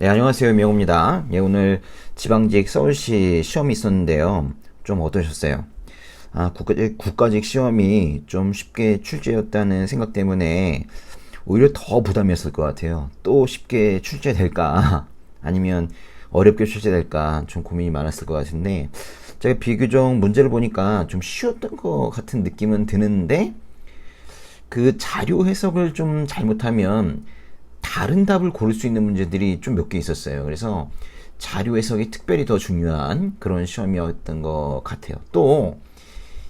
네, 안녕하세요. 명호입니다. 예, 오늘 지방직 서울시 시험이 있었는데요. 좀 어떠셨어요? 국가직 시험이 좀 쉽게 출제였다는 생각 때문에 오히려 더 부담이었을 것 같아요. 또 쉽게 출제될까? 아니면 어렵게 출제될까? 좀 고민이 많았을 것 같은데, 제가 비교적 문제를 보니까 좀 쉬웠던 것 같은 느낌은 드는데, 그 자료 해석을 좀 잘못하면 다른 답을 고를 수 있는 문제들이 좀 몇 개 있었어요. 그래서 자료 해석이 특별히 더 중요한 그런 시험이었던 것 같아요. 또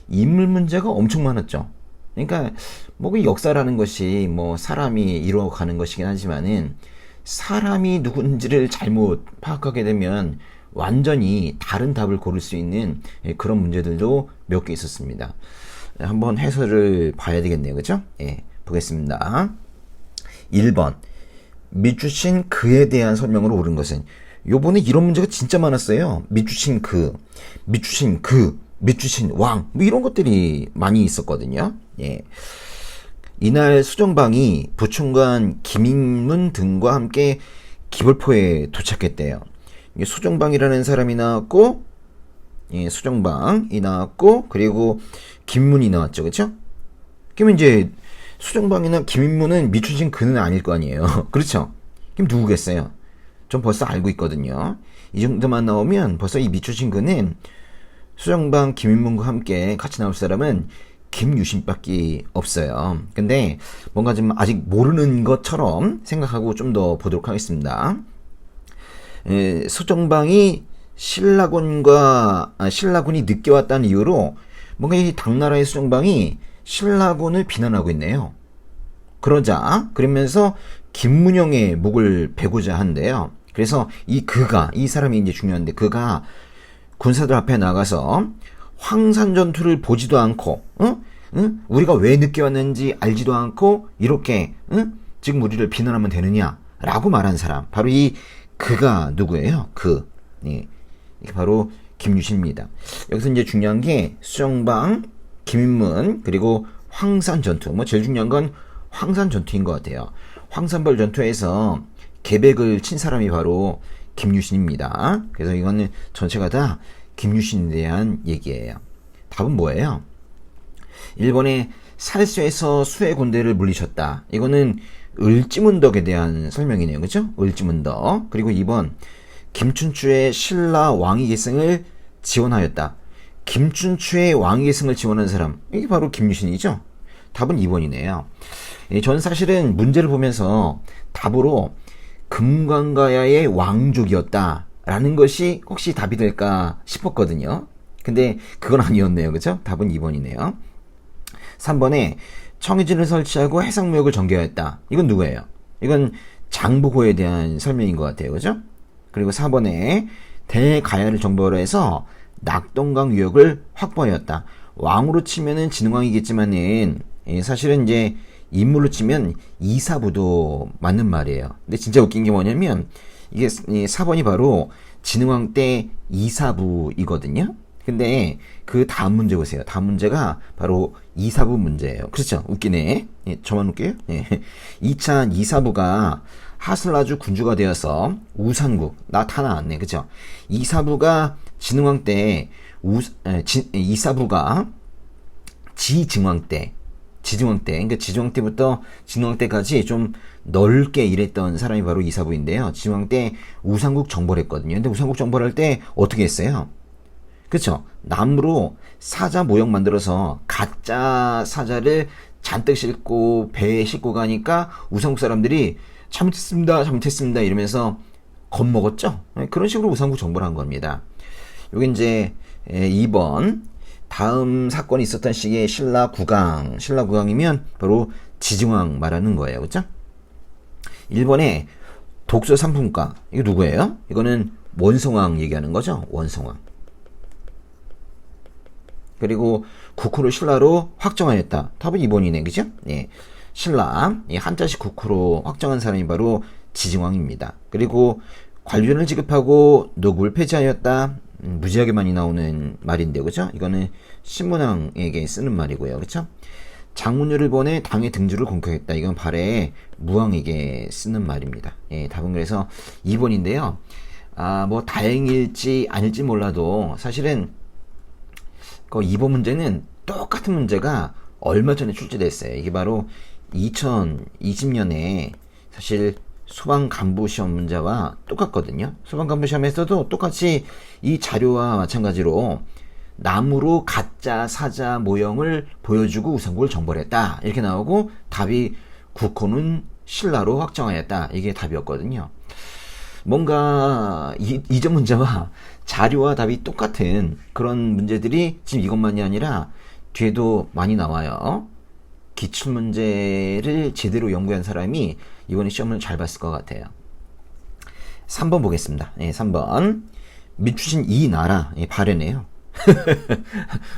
인물 문제가 엄청 많았죠. 그러니까 뭐 그 역사라는 것이 뭐 사람이 이루어가는 것이긴 하지만은 사람이 누군지를 잘못 파악하게 되면 완전히 다른 답을 고를 수 있는 그런 문제들도 몇 개 있었습니다. 한번 해설을 봐야 되겠네요. 그죠? 예, 보겠습니다. 1번. 밑주신 그에 대한 설명으로 옳은 것은, 요번에 이런 문제가 진짜 많았어요. 밑주신 그, 밑주신 그, 밑주신 왕, 뭐 이런 것들이 많이 있었거든요. 예. 이날 수정방이 부총관 김익문 등과 함께 기벌포에 도착했대요. 수정방이라는 사람이 나왔고, 예, 수정방이 나왔고, 그리고 김문이 나왔죠. 그쵸? 그러면 이제 수정방이나 김인무는 미추신 그는 아닐 거 아니에요. 그렇죠? 그럼 누구겠어요? 전 벌써 알고 있거든요. 이 정도만 나오면 벌써 이 미추신 그는 수정방 김인문과 함께 같이 나올 사람은 김유신밖에 없어요. 근데 뭔가 좀 아직 모르는 것처럼 생각하고 좀 더 보도록 하겠습니다. 수정방이 신라군이 늦게 왔다는 이유로 뭔가 이 당나라의 수정방이 신라군을 비난하고 있네요. 그러면서 김문영의 목을 베고자 한대요. 그래서 이 사람이 이제 중요한데, 그가 군사들 앞에 나가서 황산 전투를 보지도 않고, 우리가 왜 늦게 왔는지 알지도 않고 이렇게 지금 우리를 비난하면 되느냐라고 말한 사람, 바로 이 그가 누구예요? 예, 이게 바로 김유신입니다. 여기서 이제 중요한 게 수정방, 김인문, 그리고 황산 전투. 뭐 제일 중요한 건 황산 전투인 것 같아요. 황산벌 전투에서 계백을 친 사람이 바로 김유신입니다. 그래서 이거는 전체가 다 김유신에 대한 얘기예요. 답은 뭐예요? 1번에 살수에서 수의 군대를 물리쳤다. 이거는 을지문덕에 대한 설명이네요. 그죠? 을지문덕. 그리고 2번, 김춘추의 신라 왕위계승을 지원하였다. 김춘추의 왕위계승을 지원한 사람, 이게 바로 김유신이죠. 답은 2번이네요. 전 사실은 문제를 보면서 답으로 금관가야의 왕족이었다 라는 것이 혹시 답이 될까 싶었거든요. 근데 그건 아니었네요. 그죠? 답은 2번이네요. 3번에 청해진을 설치하고 해상무역을 전개하였다. 이건 누구예요? 이건 장보고에 대한 설명인 것 같아요. 그죠? 그리고 4번에 대가야를 정벌로 해서 낙동강 유역을 확보하였다. 왕으로 치면은 진흥왕이겠지만은 사실은 이제 인물로 치면 이사부도 맞는 말이에요. 근데 진짜 웃긴 게 뭐냐면 이게 4번이 바로 진흥왕 때 이사부이거든요. 근데 그 다음 문제 보세요. 다음 문제가 바로 이사부 문제예요. 그렇죠? 웃기네. 예, 저만 웃겨요? 예. 2차 이사부가 하슬라주 군주가 되어서 우산국 나타나왔네. 그죠? 이사부가 진흥왕 때 이사부가 지증왕 때, 그러니까 지증왕 때부터 진흥왕 때까지 좀 넓게 일했던 사람이 바로 이사부인데요. 진흥왕 때 우산국 정벌했거든요. 근데 우산국 정벌할 때 어떻게 했어요? 그쵸? 나무로 사자 모형 만들어서 가짜 사자를 잔뜩 싣고 배에 싣고 가니까 우산국 사람들이 잘못했습니다 이러면서 겁먹었죠? 그런 식으로 우산국 정벌을 한 겁니다. 요게 이제 2번, 다음 사건이 있었던 시기에 신라국왕이면 바로 지증왕 말하는 거예요. 그쵸? 1번에 독서 삼품가, 이거 누구예요? 이거는 원성왕 얘기하는 거죠? 원성왕. 그리고 국호를 신라로 확정하였다. 답은 2번이네. 그죠? 예. 신라, 한자식 국호로 확정한 사람이 바로 지증왕입니다. 그리고 관료를 지급하고 노국을 폐지하였다. 무지하게 많이 나오는 말인데요. 그죠? 이거는 신문왕에게 쓰는 말이고요. 그쵸? 장문율을 보내 당의 등주를 공격했다. 이건 발해 무왕에게 쓰는 말입니다. 예, 답은 그래서 2번인데요. 뭐 다행일지 아닐지 몰라도 사실은 그 2번 문제는 똑같은 문제가 얼마 전에 출제됐어요. 이게 바로 2020년에 사실 소방 간부 시험 문제와 똑같거든요. 소방 간부 시험에서도 똑같이 이 자료와 마찬가지로 나무로 가짜 사자 모형을 보여주고 우선국을 정벌했다. 이렇게 나오고 답이 국호는 신라로 확정하였다. 이게 답이었거든요. 뭔가 이전 문제와 자료와 답이 똑같은 그런 문제들이 지금 이것만이 아니라 뒤에도 많이 나와요. 기출문제를 제대로 연구한 사람이 이번에 시험을 잘 봤을 것 같아요. 3번 보겠습니다. 예, 3번. 밑주신 이 나라, 예, 발해네요.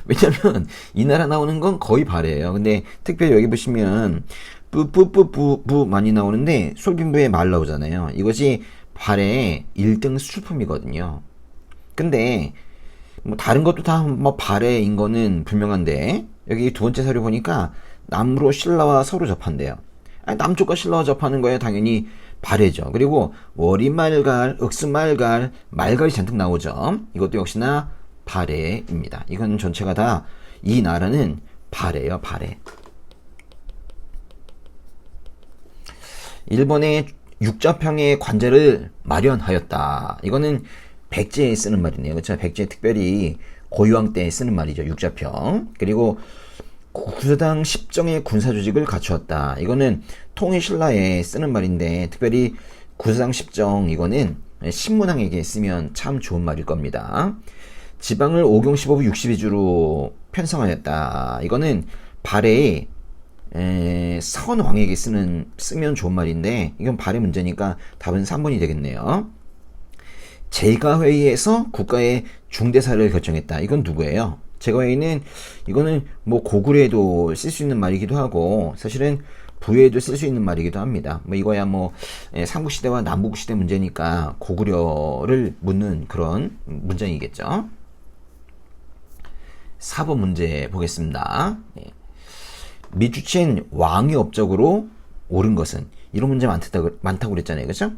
왜냐면 이 나라 나오는 건 거의 발해예요. 근데 특별히 여기 보시면 뿌뿌뿌뿌뿌 많이 나오는데 솔빈부에 말 나오잖아요. 이것이 발해의 1등 수출품이거든요. 근데 뭐 다른 것도 다 뭐 발해인 거는 분명한데 여기 두 번째 사료 보니까 남으로 신라와 서로 접한대요. 남쪽과 신라와 접하는 거에 당연히 발해죠. 그리고 월이말갈, 윽수말갈, 말갈이 잔뜩 나오죠. 이것도 역시나 발해입니다. 이건 전체가 다 이 나라는 발해요. 발해. 1번의 육자평의 관제를 마련하였다. 이거는 백제에 쓰는 말이네요. 그렇죠? 백제 특별히 고유왕 때 쓰는 말이죠. 육자평. 그리고 구사당 10정의 군사조직을 갖추었다. 이거는 통일신라에 쓰는 말인데 특별히 구사당 10정 이거는 신문왕에게 쓰면 참 좋은 말일 겁니다. 지방을 5경 15부 62주로 편성하였다. 이거는 발해의 선왕에게 쓰면 좋은 말인데 이건 발해 문제니까 답은 3번이 되겠네요. 제가회의에서 국가의 중대사를 결정했다. 이건 누구예요? 제가회의는 이거는 뭐 고구려에도 쓸 수 있는 말이기도 하고 사실은 부에도 쓸 수 있는 말이기도 합니다. 뭐 이거야 뭐 삼국시대와 남북시대 문제니까 고구려를 묻는 그런 문장이겠죠. 4번 문제 보겠습니다. 밑주친 왕의 업적으로 옳은 것은 이런 문제 많다고 그랬잖아요. 그렇죠?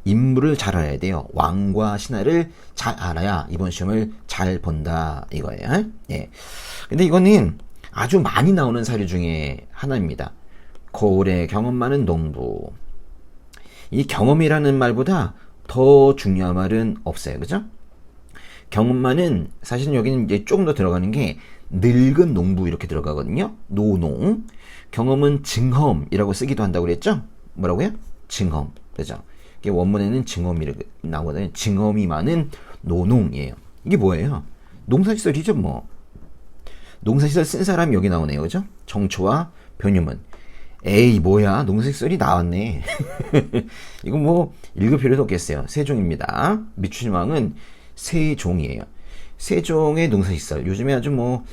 인물을 잘 알아야 돼요. 왕과 신하를 잘 알아야 이번 시험을 잘 본다 이거예요. 예. 근데 이거는 아주 많이 나오는 사료 중에 하나입니다. 고을의 경험 많은 농부. 이 경험이라는 말보다 더 중요한 말은 없어요. 그죠? 경험만은 사실은 여기는 이제 조금 더 들어가는 게 늙은 농부 이렇게 들어가거든요. 노농. 경험은 증험이라고 쓰기도 한다고 그랬죠? 뭐라고요? 증험. 그죠? 이게 원문에는 증험이라고 나오거든요. 증험이 많은 노농이에요. 이게 뭐예요? 농사시설이죠, 뭐. 농사시설 쓴 사람이 여기 나오네요. 그죠? 정초와 변유문. 에이, 뭐야. 농사시설이 나왔네. 이거 뭐, 읽을 필요도 없겠어요. 세종입니다. 밑추신왕은 세종이에요. 세종의 농사시설. 요즘에 아주 뭐,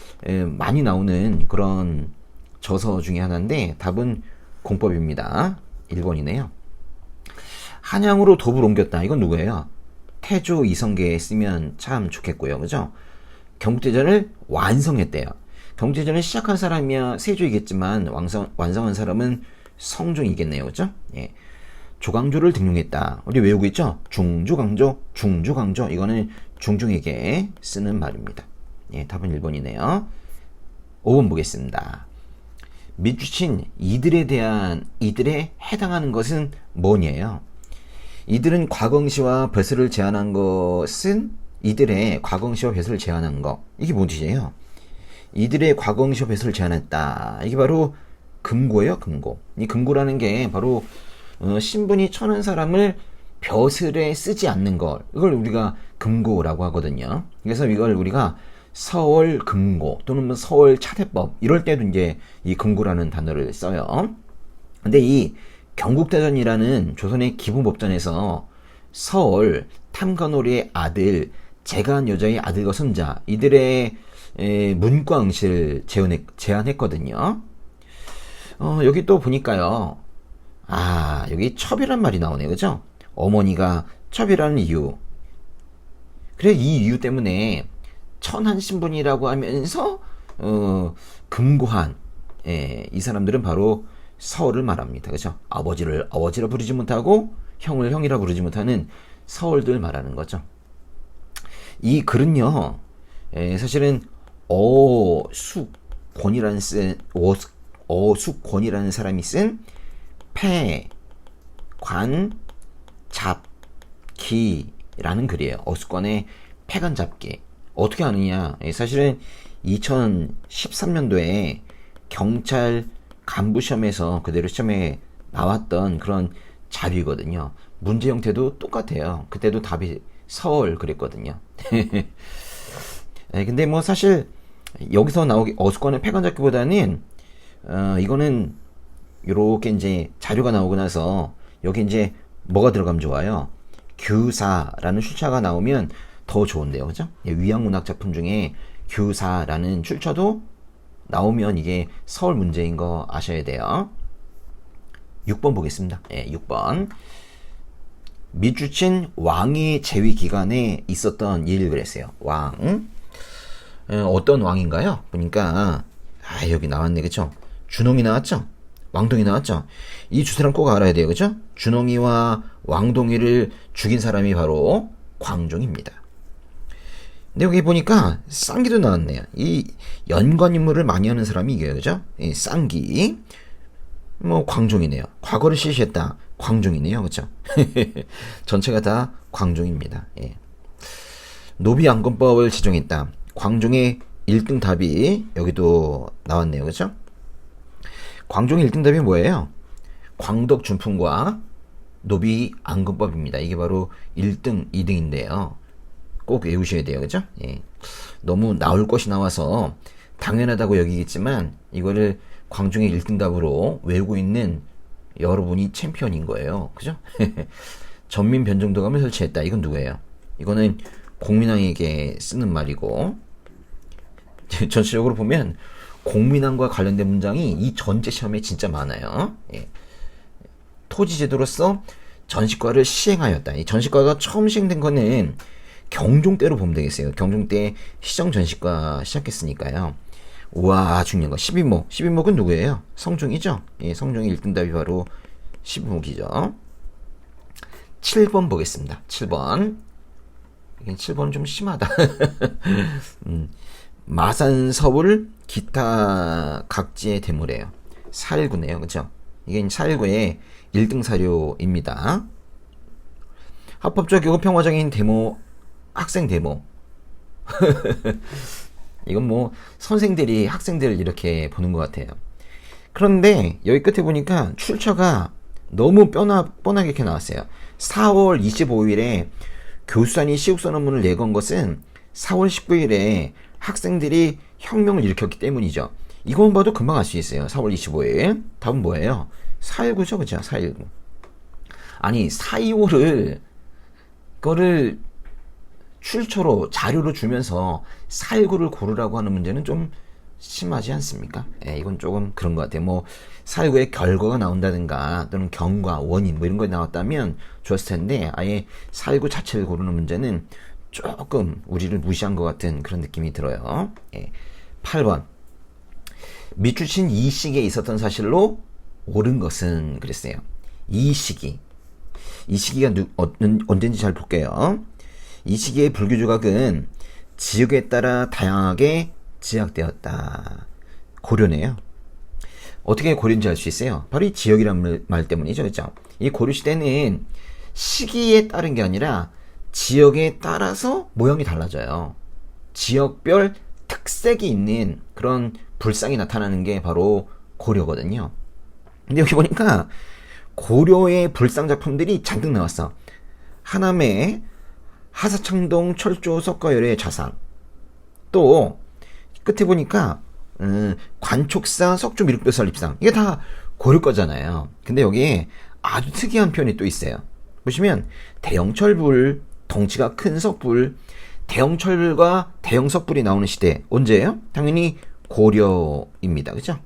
많이 나오는 그런 저서 중에 하나인데, 답은 공법입니다. 1번이네요. 한양으로 도부를 옮겼다. 이건 누구예요? 태조 이성계에 쓰면 참 좋겠고요. 그죠? 경국대전을 완성했대요. 경국대전을 시작한 사람이야 세조이겠지만 완성한 사람은 성종이겠네요. 그죠? 예. 조광조를 등용했다. 우리 외우고 있죠? 중조강조, 중조강조. 이거는 중종에게 쓰는 말입니다. 예, 답은 1번이네요. 5번 보겠습니다. 밑주친 이들에 해당하는 것은 뭐냐요? 이들은 과거응시와 벼슬을 제한한 것은 이들의 과거응시와 벼슬을 제한한 것. 이게 뭔 뜻이에요? 이들의 과거응시와 벼슬을 제한했다. 이게 바로 금고예요, 금고. 이 금고라는 게 바로 신분이 천한 사람을 벼슬에 쓰지 않는 걸, 이걸 우리가 금고라고 하거든요. 그래서 이걸 우리가 서월 금고 또는 뭐 서월 차대법 이럴 때도 이제 이 금고라는 단어를 써요. 근데 이 경국대전이라는 조선의 기본법전에서 서월 탐관오리의 아들 재간 여자의 아들과 손자 이들의 문과응시를 제한했거든요. 여기 또 보니까요. 여기 첩이란 말이 나오네요. 그죠? 어머니가 첩이라는 이유. 그래, 이 이유 때문에 천한 신분이라고 하면서 금고한 이 사람들은 바로 서울을 말합니다. 그죠? 아버지를 아버지라 부르지 못하고 형을 형이라 부르지 못하는 서울들 말하는 거죠. 이 글은요, 사실은 어숙권이라는 사람이 쓴 패, 관, 잡, 기라는 글이에요. 어숙권의 패관 잡기. 어떻게 아느냐? 사실은 2013년도에 경찰 간부 시험에서 그대로 시험에 나왔던 그런 자료이거든요. 문제 형태도 똑같아요. 그때도 답이 서울 그랬거든요. 근데 뭐 사실 여기서 나오기 어숙권의 패관 잡기보다는 이거는 요렇게 이제 자료가 나오고 나서 여기 이제 뭐가 들어가면 좋아요? 규사라는 출처가 나오면 더 좋은데요. 그죠? 위양문학 작품 중에 규사라는 출처도 나오면 이게 서울 문제인 거 아셔야 돼요. 6번 보겠습니다. 6번. 미주친 왕의 재위 기간에 있었던 일 그랬어요. 왕. 어떤 왕인가요? 보니까 여기 나왔네. 그쵸? 준홍이 나왔죠? 왕동이 나왔죠? 이 두 사람 꼭 알아야 돼요. 그죠? 준홍이와 왕동이를 죽인 사람이 바로 광종입니다. 근데 여기 보니까 쌍기도 나왔네요. 이 연관 인물을 많이 하는 사람이 이게요. 그죠? 이 쌍기. 뭐 광종이네요. 과거를 시시했다. 광종이네요. 그죠? 전체가 다 광종입니다. 노비양권법을 제정했다. 광종의 1등 답이 여기도 나왔네요. 그죠? 광종의 1등 답이 뭐예요? 광덕준풍과 노비안건법입니다. 이게 바로 1등, 2등인데요. 꼭 외우셔야 돼요. 그죠? 너무 나올 것이 나와서 당연하다고 여기겠지만 이거를 광종의 1등 답으로 외우고 있는 여러분이 챔피언인 거예요. 그죠? 전민변정도감을 설치했다. 이건 누구예요? 이거는 공민왕에게 쓰는 말이고, 전체적으로 보면 공민왕과 관련된 문장이 이 전체 시험에 진짜 많아요. 토지제도로서 전시과를 시행하였다. 이 전시과가 처음 시행된 거는 경종 때로 보면 되겠어요. 경종 때 시정전시과 시작했으니까요. 우와, 중요한 거. 12목. 12목은 누구예요? 성종이죠? 성종의 1등 답이 바로 12목이죠. 7번 보겠습니다. 7번. 이게 7번은 좀 심하다. 마산서울 기타 각지의 대물이에요. 419네요. 그죠? 이게 419의 1등 사료입니다. 합법적 교육 평화적인 데모, 학생 데모. 이건 뭐 선생들이 학생들을 이렇게 보는 것 같아요. 그런데 여기 끝에 보니까 출처가 너무 뻔하게 이렇게 나왔어요. 4월 25일에 교수단이 시국선 논문을 내건 것은 4월 19일에 학생들이 혁명을 일으켰기 때문이죠. 이것만 봐도 금방 알 수 있어요. 4월 25일. 답은 뭐예요? 4.19죠. 그죠? 4.19. 아니 4.25를 그거를 출처로 자료로 주면서 4.19를 고르라고 하는 문제는 좀 심하지 않습니까? 이건 조금 그런 것 같아요. 뭐 4.19의 결과가 나온다든가 또는 경과, 원인 뭐 이런 거 나왔다면 좋았을 텐데 아예 4.19 자체를 고르는 문제는 조금 우리를 무시한 것 같은 그런 느낌이 들어요. 8번. 미추친 이 시기에 있었던 사실로 옳은 것은 그랬어요. 이 시기가 언제인지 잘 볼게요. 이 시기의 불교 조각은 지역에 따라 다양하게 제약되었다. 고려네요. 어떻게 고려인지 알 수 있어요? 바로 이 지역이라는 말 때문이죠. 그렇죠? 이 고려시대는 시기에 따른 게 아니라 지역에 따라서 모양이 달라져요. 지역별 특색이 있는 그런 불상이 나타나는 게 바로 고려거든요. 근데 여기 보니까 고려의 불상 작품들이 잔뜩 나왔어. 하남의 하사창동 철조 석가열의 좌상, 또 끝에 보니까 관촉사 석조 미륵뼈 설립상, 이게 다 고려 거잖아요. 근데 여기에 아주 특이한 표현이 또 있어요. 보시면 대형철불, 덩치가 큰 석불, 대형철불과 대형석불이 나오는 시대 언제예요? 당연히 고려입니다. 그죠?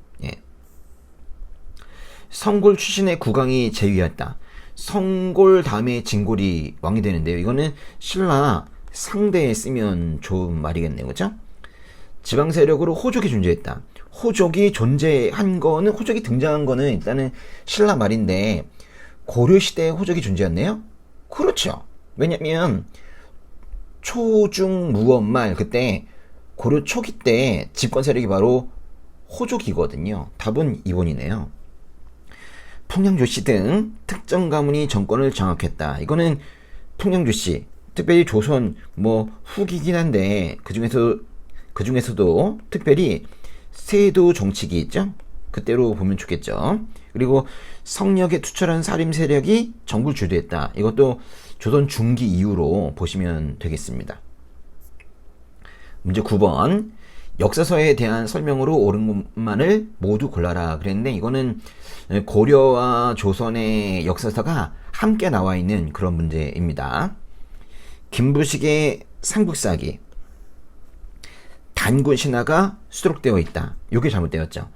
성골 출신의 국왕이 제위했다. 성골 다음에 진골이 왕이 되는데요. 이거는 신라 상대에 쓰면 좋은 말이겠네요. 그죠? 지방 세력으로 호족이 존재했다. 호족이 존재한 거는, 호족이 등장한 거는 일단은 신라 말인데, 고려시대에 호족이 존재했네요? 그렇죠. 왜냐면, 초중무원말, 그때, 고려 초기 때 집권 세력이 바로 호족이거든요. 답은 2번이네요. 풍량조씨 등 특정 가문이 정권을 장악했다. 이거는 풍량조씨, 특별히 조선 후기긴 한데 그 중에서도 특별히 세도 정치기 있죠. 그때로 보면 좋겠죠. 그리고 성역에 투철한 사림 세력이 정부를 주도했다. 이것도 조선 중기 이후로 보시면 되겠습니다. 문제 9번. 역사서에 대한 설명으로 옳은 것만을 모두 골라라 그랬는데, 이거는 고려와 조선의 역사서가 함께 나와 있는 그런 문제입니다. 김부식의 삼국사기, 단군 신화가 수록되어 있다. 이게 잘못되었죠.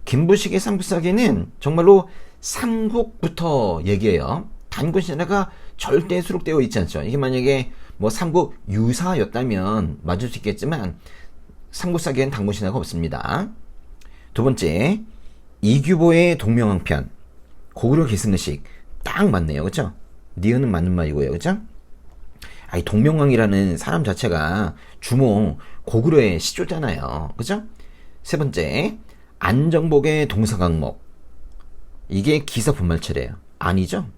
김부식의 삼국사기는 정말로 삼국부터 얘기해요. 단군 신화가 절대 수록되어 있지 않죠. 이게 만약에 삼국 유사였다면 맞을 수 있겠지만 삼국사기엔 단군 신화가 없습니다. 두 번째, 이규보의 동명왕편, 고구려 계승의식 딱 맞네요. 그쵸? 니은은 맞는 말이고요. 그쵸? 이 동명왕이라는 사람 자체가 주몽 고구려의 시조잖아요. 그죠? 세 번째, 안정복의 동서강목. 이게 기사 본말체래요. 아니죠?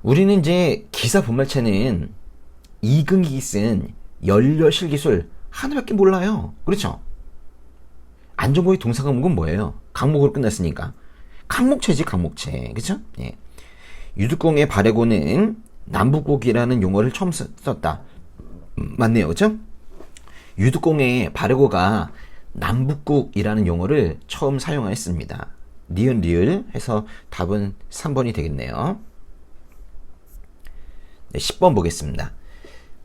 우리는 이제 기사 본말체는 이근기 쓴 연려실기술 하나밖에 몰라요. 그렇죠? 안정복의 동서강목은 뭐예요? 강목으로 끝났으니까. 강목체지, 강목체. 그죠? 예. 유득공의 발해고는 남북국이라는 용어를 처음 썼다. 맞네요. 그죠? 유득공의 발해고가 남북국이라는 용어를 처음 사용했습니다. 니은 리을 해서 답은 3번이 되겠네요. 네, 10번 보겠습니다.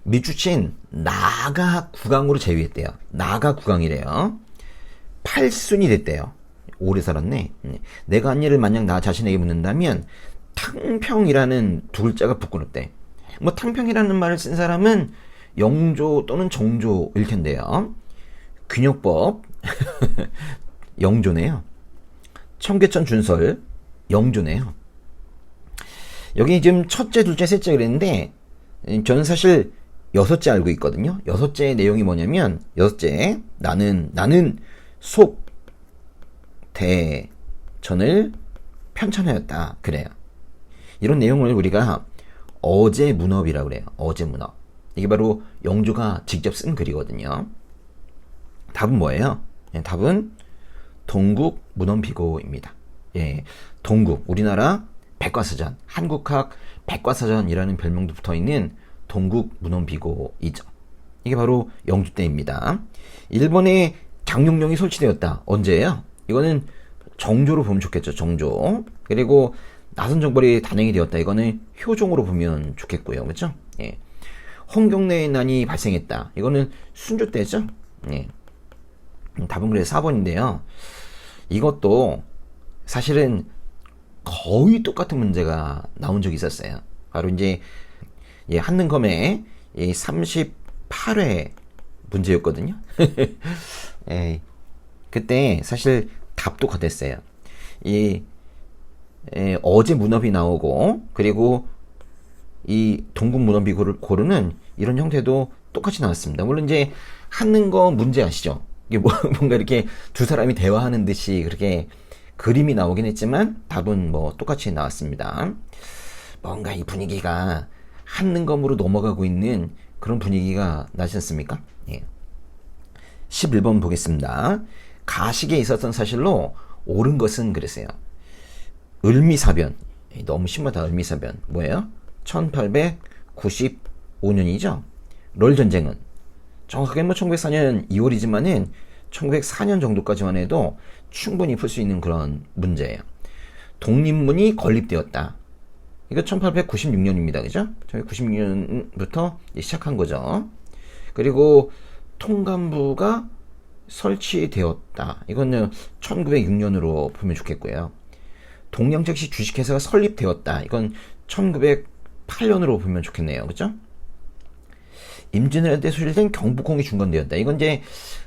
미주친 나가 국왕으로 제위했대요. 나가 국왕이래요. 8순이 됐대요. 오래 살았네. 내가 한 일을 만약 나 자신에게 묻는다면 탕평이라는 두 글자가 부끄럽대. 탕평이라는 말을 쓴 사람은 영조 또는 정조일 텐데요. 균역법 영조네요. 청계천 준설 영조네요. 여기 지금 첫째, 둘째, 셋째 그랬는데 저는 사실 여섯째 알고 있거든요. 여섯째 내용이 뭐냐면, 여섯째, 나는 속 대천을 편찬하였다 그래요. 이런 내용을 우리가 어제문업이라고 그래요. 어제문업. 이게 바로 영조가 직접 쓴 글이거든요. 답은 뭐예요? 답은 동국 문헌비고입니다. 예, 동국, 우리나라 백과사전, 한국학 백과사전이라는 별명도 붙어있는 동국 문헌비고이죠. 이게 바로 영조 때입니다. 일본에 장룡령이 설치되었다. 언제예요? 이거는 정조로 보면 좋겠죠. 정조. 그리고 나선정벌이 단행이 되었다. 이거는 효종으로 보면 좋겠고요. 그렇죠? 예. 홍경래의 난이 발생했다. 이거는 순조 때죠? 예. 답은 그래서 4번인데요. 이것도 사실은 거의 똑같은 문제가 나온 적이 있었어요. 바로 이제 한능검의 38회 문제였거든요. 예. 그때 사실 답도 같았어요. 어제 문업이 나오고, 그리고 이 동국 문헌비고를 고르는 이런 형태도 똑같이 나왔습니다. 물론 이제 한능검 문제 아시죠? 이게 뭔가 이렇게 두 사람이 대화하는 듯이 그렇게 그림이 나오긴 했지만 답은 똑같이 나왔습니다. 뭔가 이 분위기가 한능검으로 넘어가고 있는 그런 분위기가 나지 않습니까? 예. 11번 보겠습니다. 가식에 있었던 사실로 옳은 것은 그랬어요. 을미사변. 너무 심하다. 을미사변. 뭐예요? 1895년이죠. 롤전쟁은 정확하게 1904년 2월이지만은 1904년 정도까지만 해도 충분히 풀 수 있는 그런 문제예요. 독립문이 건립되었다. 이거 1896년입니다. 그죠? 1996년부터 시작한 거죠. 그리고 통감부가 설치되었다. 이거는 1906년으로 보면 좋겠고요. 동양택시 주식회사가 설립되었다. 이건 1908년으로 보면 좋겠네요. 그죠? 임진왜란 때 소실된 경복궁이 중건되었다. 이건 이제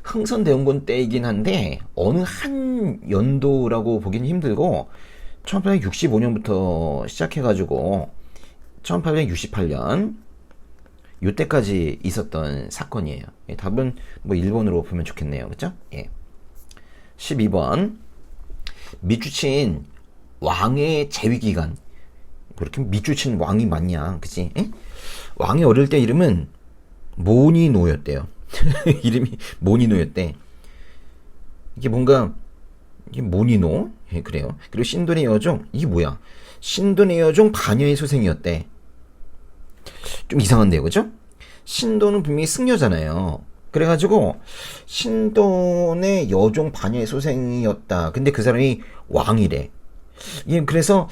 흥선대원군 때이긴 한데 어느 한 연도라고 보기는 힘들고 1865년부터 시작해가지고 1868년 요때까지 있었던 사건이에요. 예, 답은 뭐 1번으로 보면 좋겠네요. 그쵸? 예. 12번 밑주친 왕의 재위기간. 그렇게 밑주친 왕이 맞냐? 그치? 예? 왕이 어릴 때 이름은 모니노였대요. 이름이 모니노였대. 이게 뭔가 이게 모니노? 예, 그래요. 그리고 신돈의 여종 이게 뭐야? 신돈의 여종 반여의 소생이었대. 좀 이상한데요, 그죠? 신돈은 분명히 승려잖아요. 그래가지고 신돈의 여종 반여의 소생이었다. 근데 그 사람이 왕이래. 예, 그래서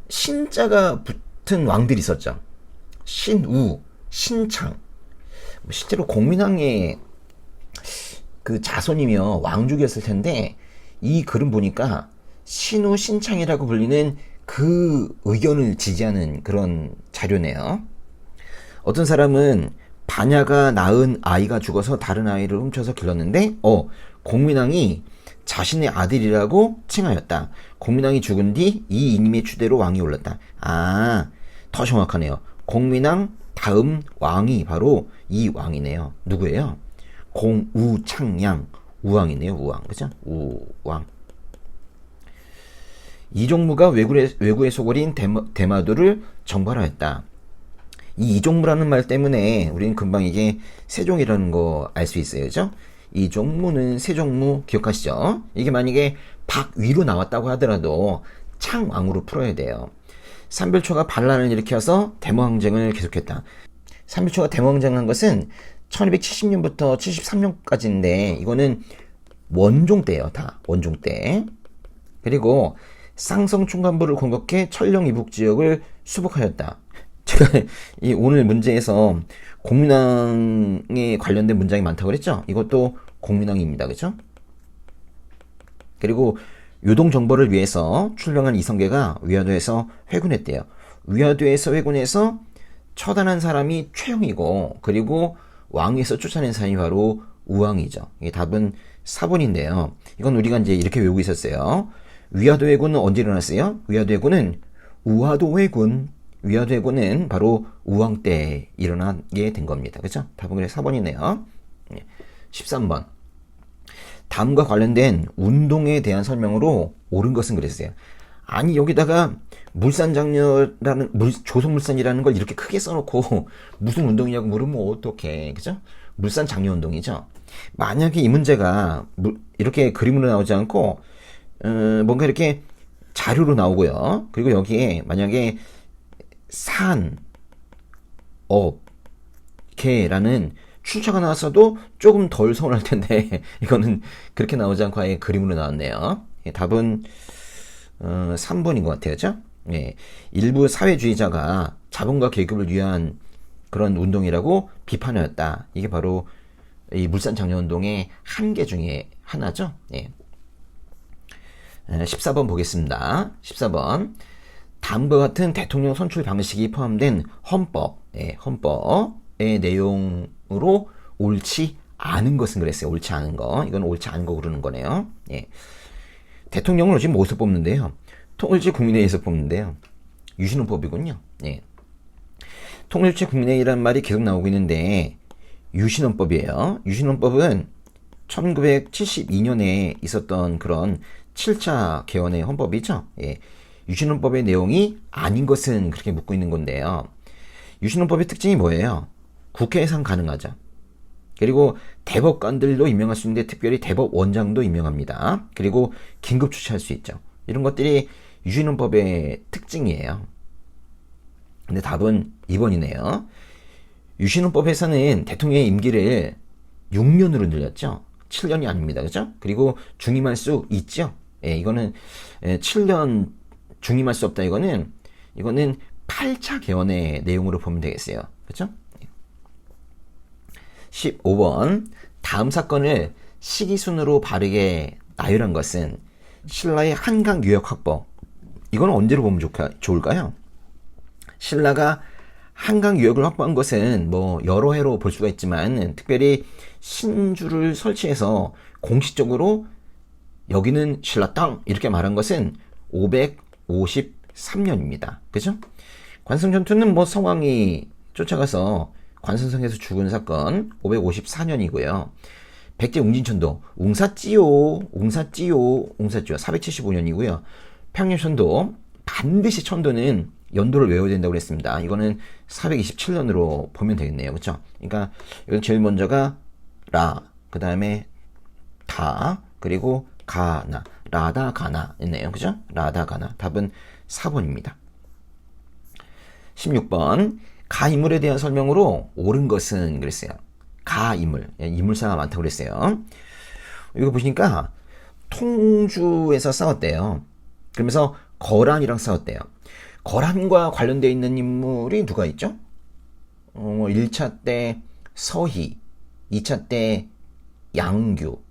신자가 붙은 왕들이 있었죠. 신우, 신창. 실제로 공민왕의 그 자손이며 왕족이었을 텐데 이 글은 보니까 신우, 신창이라고 불리는 그 의견을 지지하는 그런 자료네요. 어떤 사람은 반야가 낳은 아이가 죽어서 다른 아이를 훔쳐서 길렀는데 공민왕이 자신의 아들이라고 칭하였다. 공민왕이 죽은 뒤 이 이님의 추대로 왕이 올랐다. 더 정확하네요. 공민왕 다음 왕이 바로 이 왕이네요. 누구예요? 공우창양 우왕이네요. 우왕. 그죠? 우왕. 이종무가 왜구의 소골인 대마도를 정벌하였다. 이 이종무라는 말 때문에 우리는 금방 이게 세종이라는 거 알 수 있어요. 그죠? 이종무는 세종무 기억하시죠? 이게 만약에 박위로 나왔다고 하더라도 창왕으로 풀어야 돼요. 삼별초가 반란을 일으켜서 대모항쟁을 계속했다. 삼별초가 대모항쟁을 한 것은 1270년부터 73년까지인데 이거는 원종 때예요. 다 원종 때. 그리고 쌍성 충간부를 공격해 천령 이북 지역을 수복하였다. 제가 이 오늘 문제에서 공민왕에 관련된 문장이 많다고 그랬죠? 이것도 공민왕입니다. 그죠? 그리고 요동 정벌을 위해서 출병한 이성계가 위화도에서 회군했대요. 위화도에서 회군해서 처단한 사람이 최영이고 그리고 왕위에서 쫓아낸 사람이 바로 우왕이죠. 이게 답은 4번인데요. 이건 우리가 이제 이렇게 외우고 있었어요. 위화도 회군은 언제 일어났어요? 위화도 회군은 우화도 회군. 위화도 회군은 바로 우왕 때 일어나게 된 겁니다. 그죠? 답은 그래 4번이네요. 13번. 다음과 관련된 운동에 대한 설명으로 옳은 것은 그랬어요. 아니 여기다가 물산장려라는 조선물산이라는 걸 이렇게 크게 써놓고 무슨 운동이냐고 물으면 어떡해. 그죠? 물산장려운동이죠. 만약에 이 문제가 이렇게 그림으로 나오지 않고 뭔가 이렇게 자료로 나오고요. 그리고 여기에 만약에 산, 업, 개라는 출처가 나왔어도 조금 덜 서운할 텐데 이거는 그렇게 나오지 않고 아예 그림으로 나왔네요. 답은 3번인 것 같아요. 그죠? 예. 일부 사회주의자가 자본과 계급을 위한 그런 운동이라고 비판하였다. 이게 바로 이 물산장려운동의 한계 중에 하나죠. 예. 14번 보겠습니다. 14번. 다음과 같은 대통령 선출 방식이 포함된 헌법, 헌법의 내용으로 옳지 않은 것은 그랬어요. 옳지 않은 거. 이건 옳지 않은 거 고르는 거네요. 예. 대통령을 지금 어디서 뽑는데요? 통일제 국민회의에서 뽑는데요. 유신헌법이군요. 예. 통일제 국민회의라는 말이 계속 나오고 있는데 유신헌법이에요. 유신헌법은 1972년에 있었던 그런 7차 개헌의 헌법이죠. 예. 유신헌법의 내용이 아닌 것은 그렇게 묻고 있는 건데요. 유신헌법의 특징이 뭐예요? 국회에선 가능하죠. 그리고 대법관들도 임명할 수 있는데 특별히 대법원장도 임명합니다. 그리고 긴급 조치할 수 있죠. 이런 것들이 유신헌법의 특징이에요. 근데 답은 2번이네요. 유신헌법에서는 대통령의 임기를 6년으로 늘렸죠. 7년이 아닙니다. 그죠? 그리고 중임할 수 있죠. 예, 이거는 7년 중임할 수 없다. 이거는 8차 개헌의 내용으로 보면 되겠어요. 그렇죠? 15번. 다음 사건을 시기순으로 바르게 나열한 것은 신라의 한강 유역 확보. 이건 언제로 보면 좋을까요? 신라가 한강 유역을 확보한 것은 뭐 여러 해로 볼 수가 있지만 특별히 신주를 설치해서 공식적으로 여기는 신라 땅 이렇게 말한 것은 553년입니다. 그죠? 관성 전투는 뭐 성왕이 쫓아가서 관성성에서 죽은 사건 554년이고요. 백제 웅진천도 웅사찌요 475년이고요. 평림천도 반드시 천도는 연도를 외워야 된다고 그랬습니다. 이거는 427년으로 보면 되겠네요. 그렇죠? 그러니까 이건 제일 먼저가 라, 그 다음에 다, 그리고 가나, 라다 가나 있네요. 그죠? 라다 가나. 답은 4번입니다. 16번 가인물에 대한 설명으로 옳은 것은 그랬어요. 가인물, 인물사가 많다고 그랬어요. 이거 보시니까 통주에서 싸웠대요. 그러면서 거란이랑 싸웠대요. 거란과 관련되어 있는 인물이 누가 있죠? 1차 때 서희, 2차 때 양규,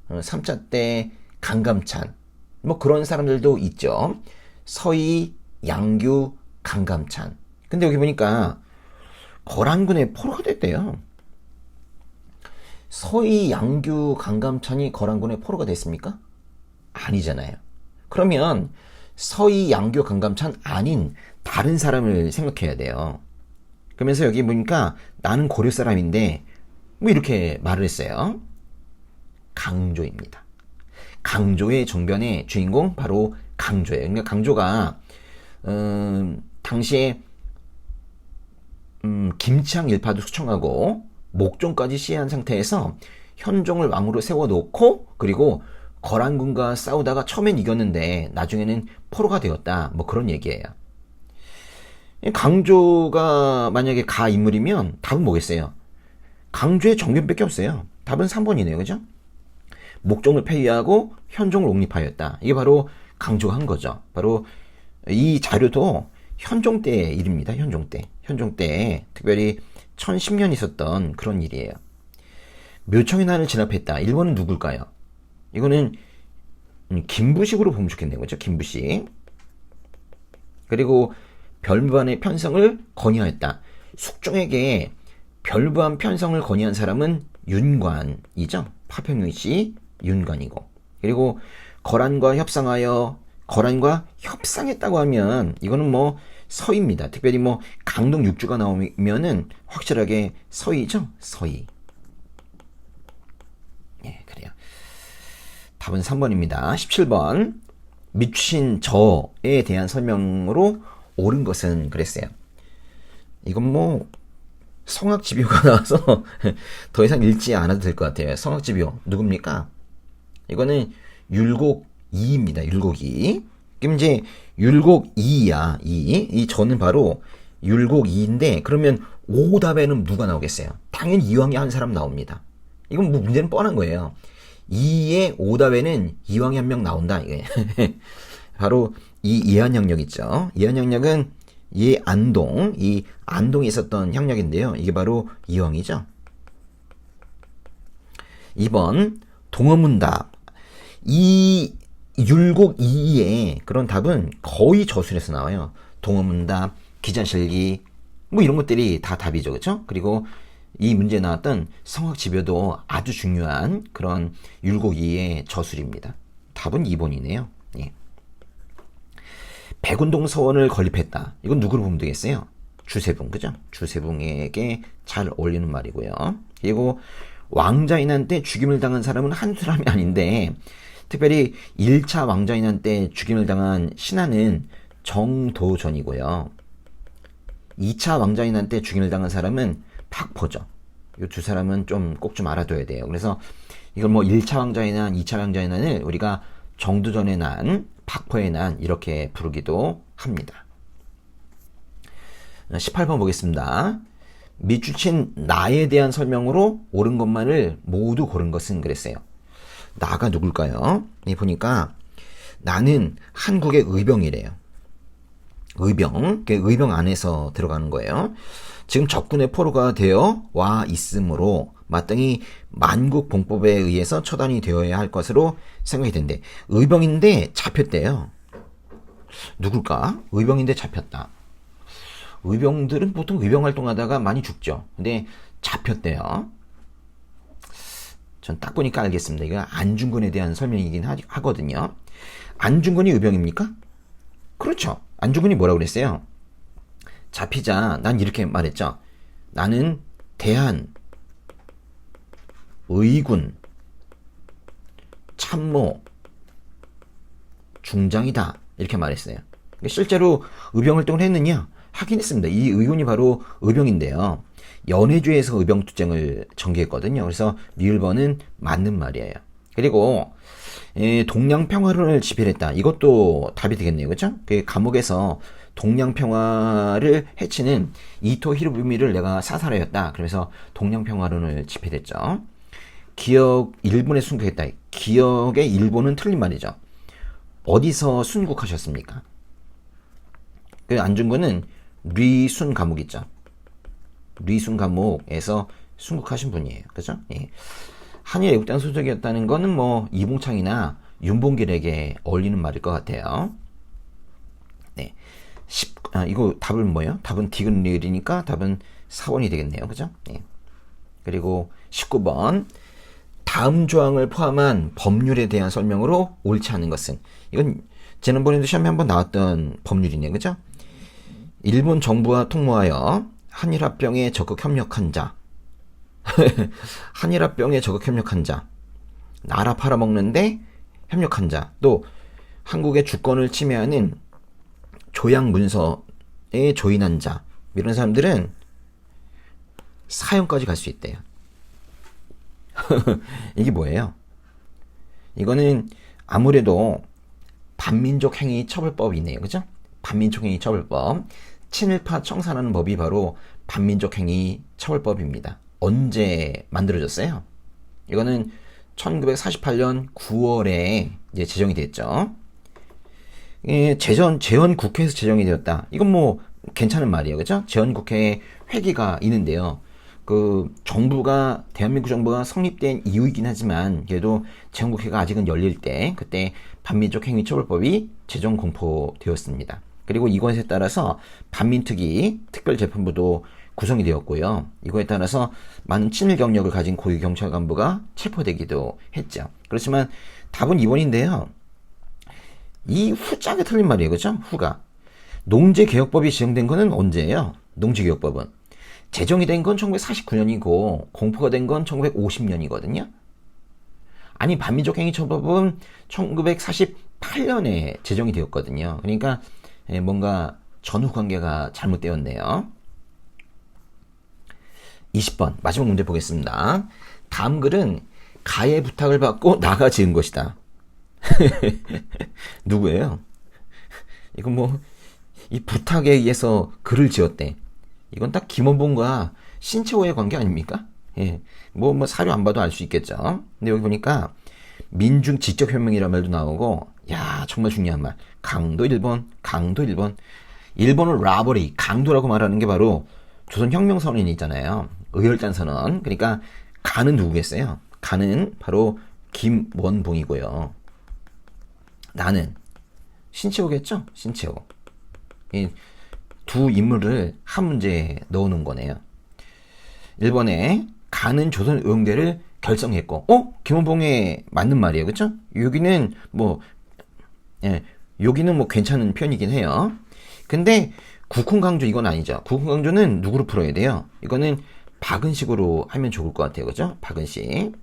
3차 때 강감찬, 뭐 그런 사람들도 있죠. 서희, 양규, 강감찬. 근데 여기 보니까 거란군의 포로가 됐대요. 서희, 양규, 강감찬이 거란군의 포로가 됐습니까? 아니잖아요. 그러면 서희, 양교, 강감찬 아닌 다른 사람을 생각해야 돼요. 그러면서 여기 보니까 나는 고려 사람인데 뭐 이렇게 말을 했어요. 강조입니다. 강조의 정변의 주인공 바로 강조예요. 그러니까 강조가 당시에 김치항 일파도 수청하고 목종까지 시해한 상태에서 현종을 왕으로 세워놓고 그리고 거란군과 싸우다가 처음엔 이겼는데 나중에는 포로가 되었다. 뭐 그런 얘기예요. 강조가 만약에 가 인물이면 답은 뭐겠어요? 강조의 정변밖에 없어요. 답은 3번이네요. 그죠? 목종을 폐위하고 현종을 옹립하였다. 이게 바로 강조가 한 거죠. 바로 이 자료도 현종 때의 일입니다. 현종 때. 현종 때 특별히 1010년 있었던 그런 일이에요. 묘청의 난을 진압했다. 1번은 누굴까요? 이거는 김부식으로 보면 좋겠네요. 그렇죠? 김부식. 그리고 별부안의 편성을 건의하였다. 숙종에게 별부안 편성을 건의한 사람은 윤관이죠. 파평윤씨 윤관이고. 그리고 거란과 협상했다고 하면 이거는 뭐 서희입니다. 특별히 뭐 강동 육주가 나오면은 확실하게 서희죠. 서희. 예, 그래요. 답은 3번입니다. 17번 미추신 저에 대한 설명으로 옳은 것은 그랬어요. 이건 뭐 성악지묘가 나와서 더 이상 읽지 않아도 될 것 같아요. 성악지묘 누굽니까? 이거는 율곡이입니다. 율곡이. 그럼 이제 율곡이야. 이 저는 바로 율곡이인데 그러면 오답에는 누가 나오겠어요? 당연히 이왕이 한 사람 나옵니다. 이건 뭐 문제는 뻔한 거예요. 2의 오답에는 이왕이 한 명 나온다. 이게 바로 이 이한영역 있죠. 이한영역은 이안동, 이 안동에 있었던 형력인데요. 이게 바로 이왕이죠. 2번 동어문답. 이 율곡 2의 그런 답은 거의 저술에서 나와요. 동어문답, 기자실기 뭐 이런 것들이 다 답이죠. 그렇죠? 그리고 이 문제에 나왔던 성악지묘도 아주 중요한 그런 율곡 2의 저술입니다. 답은 2번이네요. 예. 백운동 서원을 건립했다. 이건 누구로 보면 되겠어요? 주세붕, 그죠? 주세붕에게 잘 어울리는 말이고요. 그리고 왕자인한 때 죽임을 당한 사람은 한두 사람이 아닌데 특별히 1차 왕자인한 때 죽임을 당한 신하는 정도전이고요. 2차 왕자인한 때 죽임을 당한 사람은 박포죠. 이 두 사람은 꼭 좀 알아둬야 돼요. 그래서 이걸 뭐 1차 왕자의 난, 2차 왕자의 난을 우리가 정두전의 난, 박포의 난 이렇게 부르기도 합니다. 18번 보겠습니다. 미추친 나에 대한 설명으로 옳은 것만을 모두 고른 것은 그랬어요. 나가 누굴까요? 보니까 나는 한국의 의병이래요. 의병 안에서 들어가는 거예요. 지금 적군의 포로가 되어 와 있으므로 마땅히 만국봉법에 의해서 처단이 되어야 할 것으로 생각이 된대. 의병인데 잡혔대요. 누굴까? 의병인데 잡혔다. 의병들은 보통 의병 활동하다가 많이 죽죠. 근데 잡혔대요. 전 딱 보니까 알겠습니다. 이거 안중근에 대한 설명이긴 하거든요. 안중근이 의병입니까? 그렇죠. 안중근이 뭐라고 그랬어요? 잡히자 난 이렇게 말했죠. 나는 대한 의군 참모 중장이다 이렇게 말했어요. 실제로 의병 활동을 했느냐? 하긴 했습니다. 이 의군이 바로 의병인데요. 연해주에서 의병투쟁을 전개했거든요. 그래서 리을번은 맞는 말이에요. 그리고 동양평화론을 집필했다. 이것도 답이 되겠네요. 그렇죠? 그 감옥에서 동양평화를 해치는 이토 히로부미를 내가 사살하였다. 그래서 동양평화론을 집필했죠. 기억 일본에 순국했다. 기억의 일본은 틀린 말이죠. 어디서 순국하셨습니까? 그 안중근은 리순 감옥 있죠. 리순 감옥에서 순국하신 분이에요. 그죠? 예. 한일 애국당 소속이었다는 거는 뭐 이봉창이나 윤봉길에게 어울리는 말일 것 같아요. 네. 이거 답은 뭐예요? 답은 디귿 리을이니까 답은 4번이 되겠네요. 그죠? 예. 그리고 19번. 다음 조항을 포함한 법률에 대한 설명으로 옳지 않은 것은, 이건 지난번에도 시험에 한번 나왔던 법률이네요. 그죠? 일본 정부와 통모하여 한일합병에 적극 협력한 자, 한일합병에 적극 협력한 자, 나라 팔아먹는데 협력한 자, 또 한국의 주권을 침해하는 조약 문서에 조인한 자, 이런 사람들은 사형까지 갈 수 있대요. 이게 뭐예요? 이거는 아무래도 반민족 행위 처벌법이네요. 그죠? 반민족 행위 처벌법. 친일파 청산하는 법이 바로 반민족 행위 처벌법입니다. 언제 만들어졌어요? 이거는 1948년 9월에 이제 제정이 됐죠. 재헌 국회에서 제정이 되었다. 이건 뭐 괜찮은 말이에요. 그죠? 재헌 국회에 회기가 있는데요. 그 정부가 대한민국 정부가 성립된 이후이긴 하지만 그래도 재헌국회가 아직은 열릴 때 그때 반민족 행위 처벌법이 제정 공포되었습니다. 그리고 이것에 따라서 반민특위 특별재판부도 구성이 되었고요. 이거에 따라서 많은 친일 경력을 가진 고위 경찰 간부가 체포되기도 했죠. 그렇지만 답은 2번인데요. 이 후자가 틀린 말이에요. 그죠? 후가. 농지개혁법이 시행된 거는 언제예요? 농지개혁법은. 제정이 된 건 1949년이고 공포가 된 건 1950년이거든요. 아니 반민족 행위처벌법은 1948년에 제정이 되었거든요. 그러니까 뭔가 전후 관계가 잘못되었네요. 20번 마지막 문제 보겠습니다. 다음 글은 가의 부탁을 받고 나가 지은 것이다. 누구예요? 이건 뭐 이 부탁에 의해서 글을 지었대. 이건 딱 김원봉과 신채호의 관계 아닙니까? 예. 뭐 사료 안 봐도 알 수 있겠죠. 근데 여기 보니까 민중 직접혁명이라는 말도 나오고, 야, 정말 중요한 말. 강도 1번, 강도 1번. 1번은 라버리, 강도라고 말하는 게 바로 조선혁명선언이 있잖아요. 의열단선언. 그러니까 가는 누구겠어요? 가는 바로 김원봉이고요. 나는 신채호겠죠? 신채호. 이 두 인물을 한 문제에 넣어놓은 거네요. 1번에 가는 조선의용대를 결성했고, 김원봉에 맞는 말이에요. 그쵸? 여기는 여기는 괜찮은 표현이긴 해요. 근데 국훈강조 이건 아니죠. 국훈강조는 누구로 풀어야 돼요? 이거는 박은식으로 하면 좋을 것 같아요. 그죠? 박은식.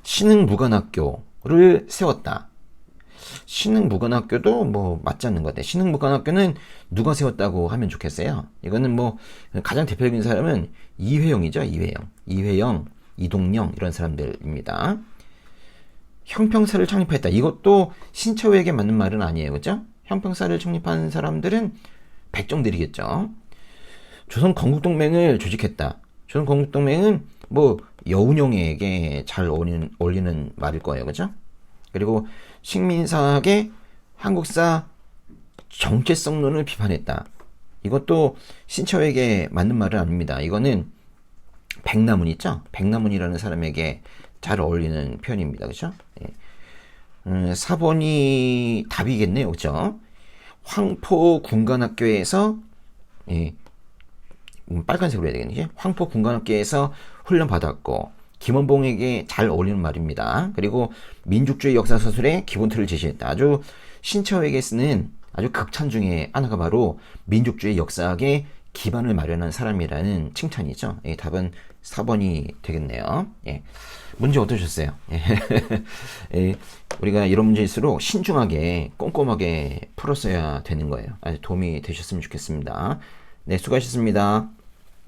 신흥무관학교를 세웠다. 신흥무관학교도 맞지 않는 것 같아요. 신흥무관학교는 누가 세웠다고 하면 좋겠어요? 이거는 가장 대표적인 사람은 이회영이죠. 이회영, 이동영 이런 사람들입니다. 형평사를 창립했다. 이것도 신채호에게 맞는 말은 아니에요. 그죠? 형평사를 창립한 사람들은 백정들이겠죠. 조선 건국동맹을 조직했다. 조선 건국동맹은 여운용에게 잘 어울리는 말일 거예요. 그죠? 그리고 식민사학의 한국사 정체성론을 비판했다. 이것도 신채호에게 맞는 말은 아닙니다. 이거는 백남훈 있죠? 백남훈이라는 사람에게 잘 어울리는 표현입니다. 그죠? 예. 4번이 답이겠네요. 그죠? 황포군관학교에서 예, 빨간색으로 해야 되겠네. 황포군관학교에서 훈련받았고 김원봉에게 잘 어울리는 말입니다. 그리고 민족주의 역사서술의 기본 틀을 제시했다. 아주 신처에게 쓰는 아주 극찬 중에 하나가 바로 민족주의 역사학의 기반을 마련한 사람이라는 칭찬이죠. 예, 답은 4번이 되겠네요. 예. 문제 어떠셨어요? 예. 예, 우리가 이런 문제일수록 신중하게 꼼꼼하게 풀었어야 되는 거예요. 아주 도움이 되셨으면 좋겠습니다. 네, 수고하셨습니다.